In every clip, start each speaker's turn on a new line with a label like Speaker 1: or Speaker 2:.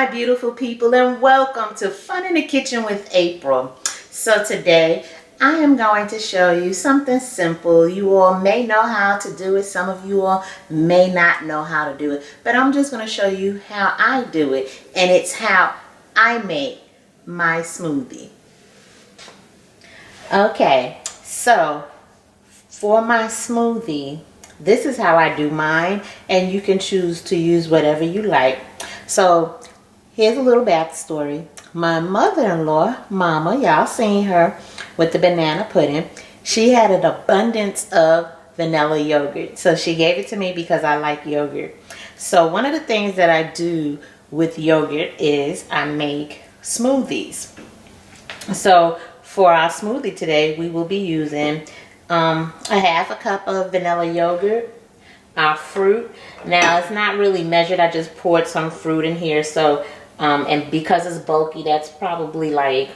Speaker 1: my beautiful people, and welcome to Fun in the Kitchen with April. So today I am going to show you something simple. You all may know how to do it. Some of you all may not know how to do it, but I'm just going to show you how I do it, and it's how I make my smoothie. Okay, so for my smoothie, this is how I do mine, and you can choose to use whatever you like. So here's a little backstory. My mother-in-law, Mama, y'all seen her with the banana pudding. She had an abundance of vanilla yogurt. So she gave it to me because I like yogurt. So one of the things that I do with yogurt is I make smoothies. So for our smoothie today, we will be using a half a cup of vanilla yogurt, our fruit. Now it's not really measured. I just poured some fruit in here. So and because it's bulky, that's probably like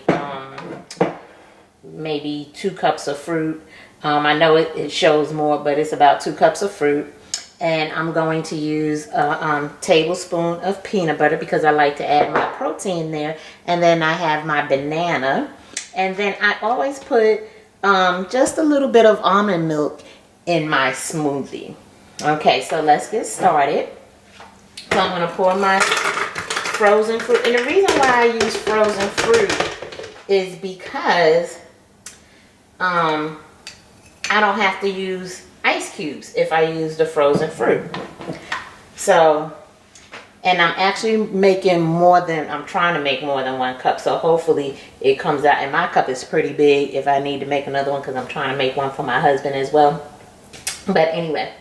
Speaker 1: maybe 2 cups of fruit. I know it shows more, but it's about 2 cups of fruit. And I'm going to use a tablespoon of peanut butter because I like to add my protein there. And then I have my banana. And then I always put just a little bit of almond milk in my smoothie. Okay, so let's get started. So I'm going to pour my frozen fruit. And the reason why I use frozen fruit is because I don't have to use ice cubes if I use the frozen fruit. So, and I'm actually making I'm trying to make more than 1 cup. So hopefully it comes out. And my cup is pretty big if I need to make another one because I'm trying to make one for my husband as well. But anyway,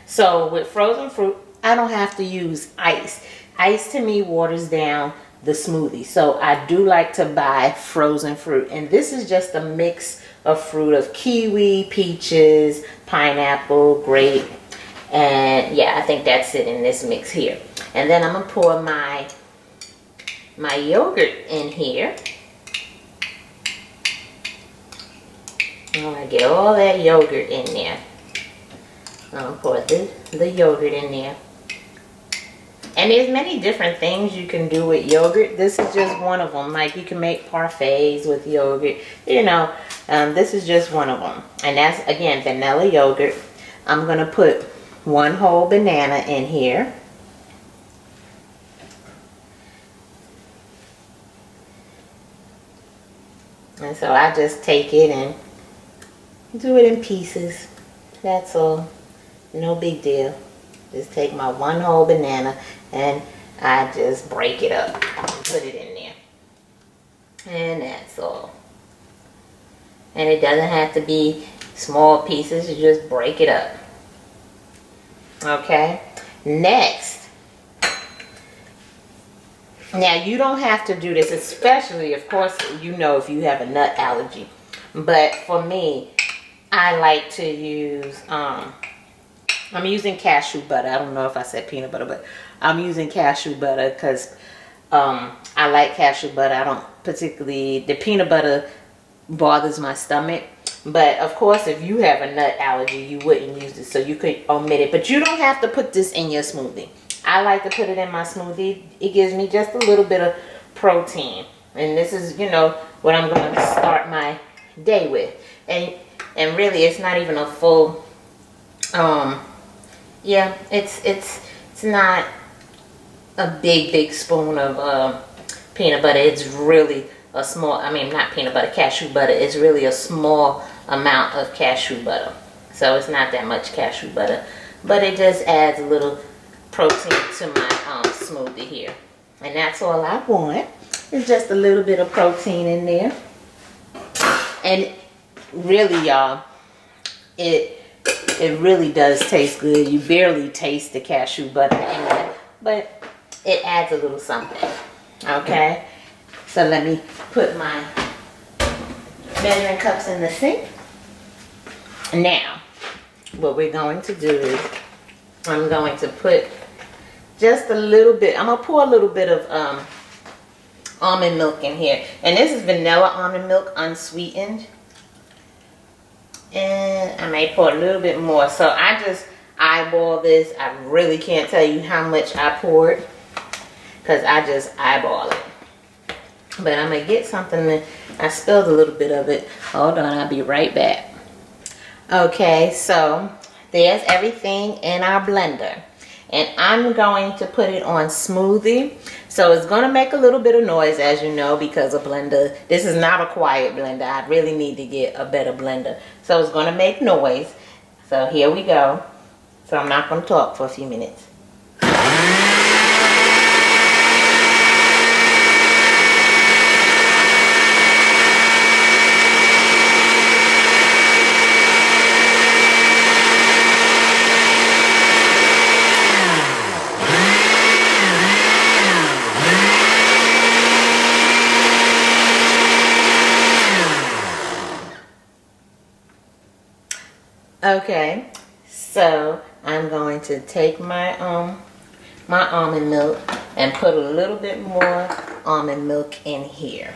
Speaker 1: so with frozen fruit, I don't have to use ice. Ice to me waters down the smoothie. So I do like to buy frozen fruit. And this is just a mix of fruit of kiwi, peaches, pineapple, grape. And yeah, I think that's it in this mix here. And then I'm going to pour my yogurt in here. I'm going to get all that yogurt in there. I'm going to pour the yogurt in there. And there's many different things you can do with yogurt. This is just one of them. Like you can make parfaits with yogurt. You know, this is just one of them. And that's, again, vanilla yogurt. I'm going to put 1 whole banana in here. And so I just take it and do it in pieces. That's all. No big deal. Just take my 1 whole banana and I just break it up and put it in there. And that's all. And it doesn't have to be small pieces. You just break it up. Okay. Next. Now you don't have to do this, especially, of course, you know, if you have a nut allergy. But for me, I like to use I'm using cashew butter. I don't know if I said peanut butter, but I'm using cashew butter because I like cashew butter. I don't particularly, the peanut butter bothers my stomach. But of course, if you have a nut allergy, you wouldn't use it. So you could omit it. But you don't have to put this in your smoothie. I like to put it in my smoothie. It gives me just a little bit of protein. And this is, you know, what I'm going to start my day with. And really, it's not even a full... yeah, it's not a big spoon of peanut butter. It's really a small, I mean, not peanut butter, cashew butter. It's really a small amount of cashew butter. So it's not that much cashew butter. But it just adds a little protein to my smoothie here. And that's all I want. It's just a little bit of protein in there. And really, y'all, it really does taste good. You barely taste the cashew butter in it, but it adds a little something. Okay, so let me put my measuring cups in the sink. Now, what we're going to do is I'm going to put just a little bit. I'm gonna pour a little bit of almond milk in here, and this is vanilla almond milk, unsweetened. And I may pour a little bit more. So I just eyeball this. I really can't tell you how much I poured. because I just eyeball it. But I'm gonna get something that I spilled a little bit of it. Hold on, I'll be right back. Okay, so there's everything in our blender. And I'm going to put it on Smoothie. So it's going to make a little bit of noise, as you know, because a blender, this is not a quiet blender. I really need to get a better blender. So it's going to make noise. So here we go. So I'm not going to talk for a few minutes. Okay, so I'm going to take my my almond milk and put a little bit more almond milk in here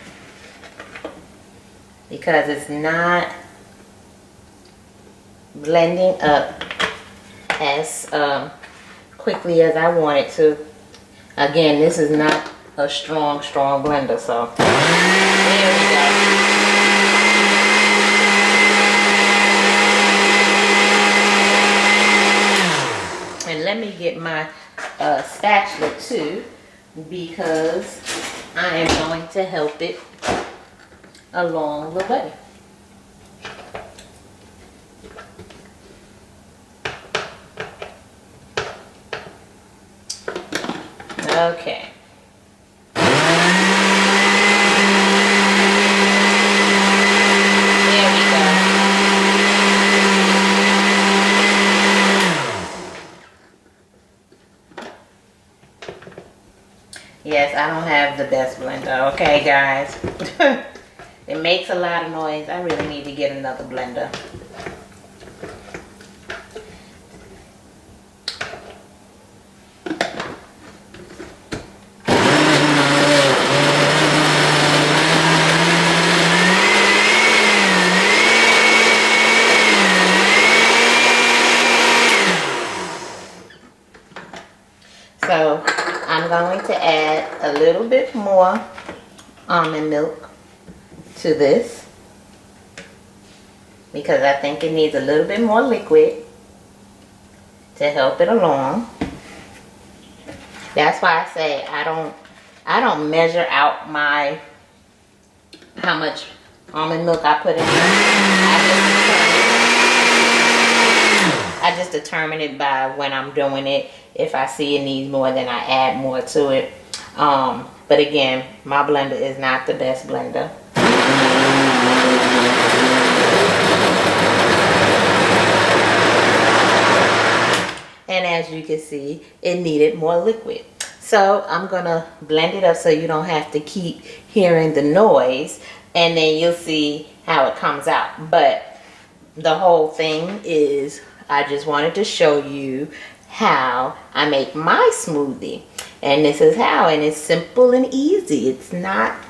Speaker 1: because it's not blending up as quickly as I want it to. Again, this is not a strong blender, so there we go. And let me get my spatula too, because I am going to help it along the way. Okay. There we go. Yes, I don't have the best blender, okay guys? It makes a lot of noise. I really need to get another blender. So I'm going to add a little bit more almond milk to this because I think it needs a little bit more liquid to help it along. That's why I say I don't measure out how much almond milk I put in I just determine it by when I'm doing it. If I see it needs more, then I add more to it. But again, my blender is not the best blender. And as you can see, it needed more liquid. So I'm gonna blend it up so you don't have to keep hearing the noise, and then you'll see how it comes out. But the whole thing is, I just wanted to show you how I make my smoothie. And this is how, and it's simple and easy. It's not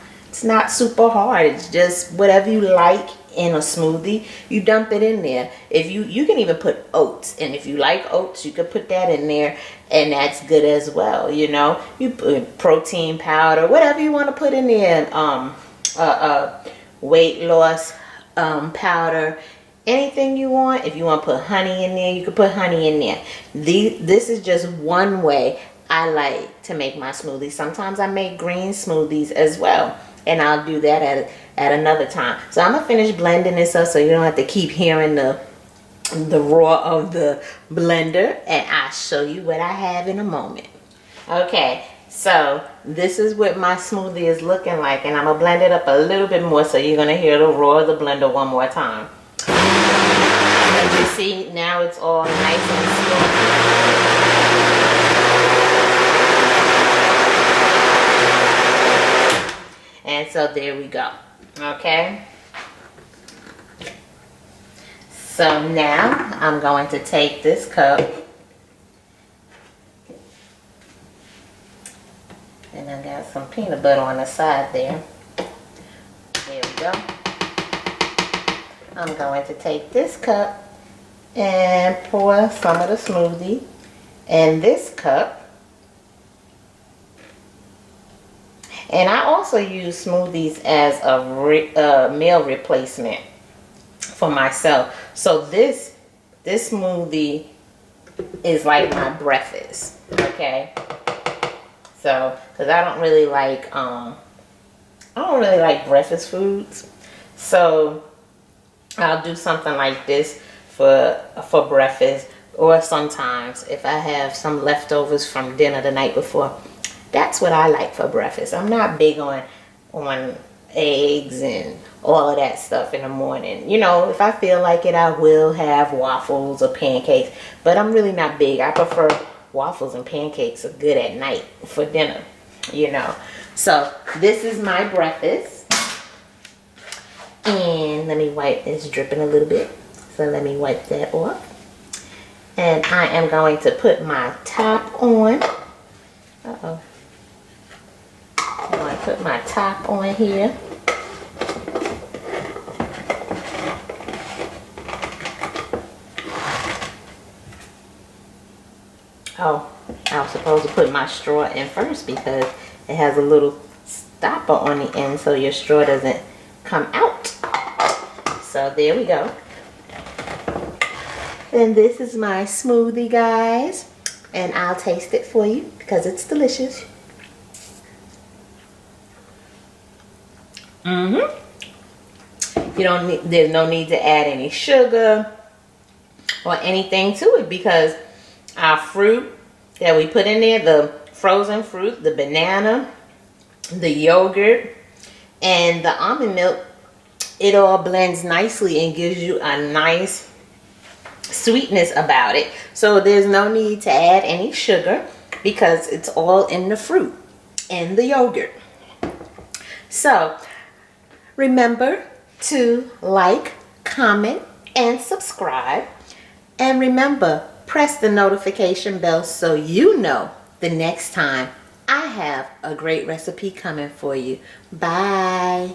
Speaker 1: super hard. It's just whatever you like in a smoothie, you dump it in there. If you can even put oats, and if you like oats, you could put that in there, and that's good as well. You know, you put protein powder, whatever you want to put in there. Weight loss powder, anything you want. If you want to put honey in there, you can put honey in there. This is just one way I like to make my smoothies. Sometimes I make green smoothies as well, and I'll do that at another time. So I'm gonna finish blending this up so you don't have to keep hearing the roar of the blender, and I'll show you what I have in a moment. Okay, so this is what my smoothie is looking like, and I'm gonna blend it up a little bit more so you're gonna hear the roar of the blender one more time. As you see, now it's all nice and slow. And so there we go. Okay. So now I'm going to take this cup, and I got some peanut butter on the side there. There we go. I'm going to take this cup and pour some of the smoothie in this cup. And I also use smoothies as a meal replacement for myself. So this smoothie is like my breakfast, okay? So, because I don't really like breakfast foods, so I'll do something like this for breakfast, or sometimes if I have some leftovers from dinner the night before, that's what I like for breakfast. I'm not big on eggs and all of that stuff in the morning. You know, if I feel like it, I will have waffles or pancakes, but I'm really not big. I prefer waffles and pancakes are good at night for dinner, you know. So this is my breakfast, and let me wipe. It's dripping a little bit, so let me wipe that off. And I am going to put my top on. I'm going to put my top on here. Oh, I was supposed to put my straw in first because it has a little stopper on the end so your straw doesn't come out. So there we go. And this is my smoothie, guys. And I'll taste it for you because it's delicious. There's no need to add any sugar or anything to it because our fruit that we put in there, the frozen fruit, the banana, the yogurt, and the almond milk, it all blends nicely and gives you a nice sweetness about it. So there's no need to add any sugar because it's all in the fruit and the yogurt. So remember to like, comment, and subscribe. And remember, press the notification bell so you know the next time I have a great recipe coming for you. Bye.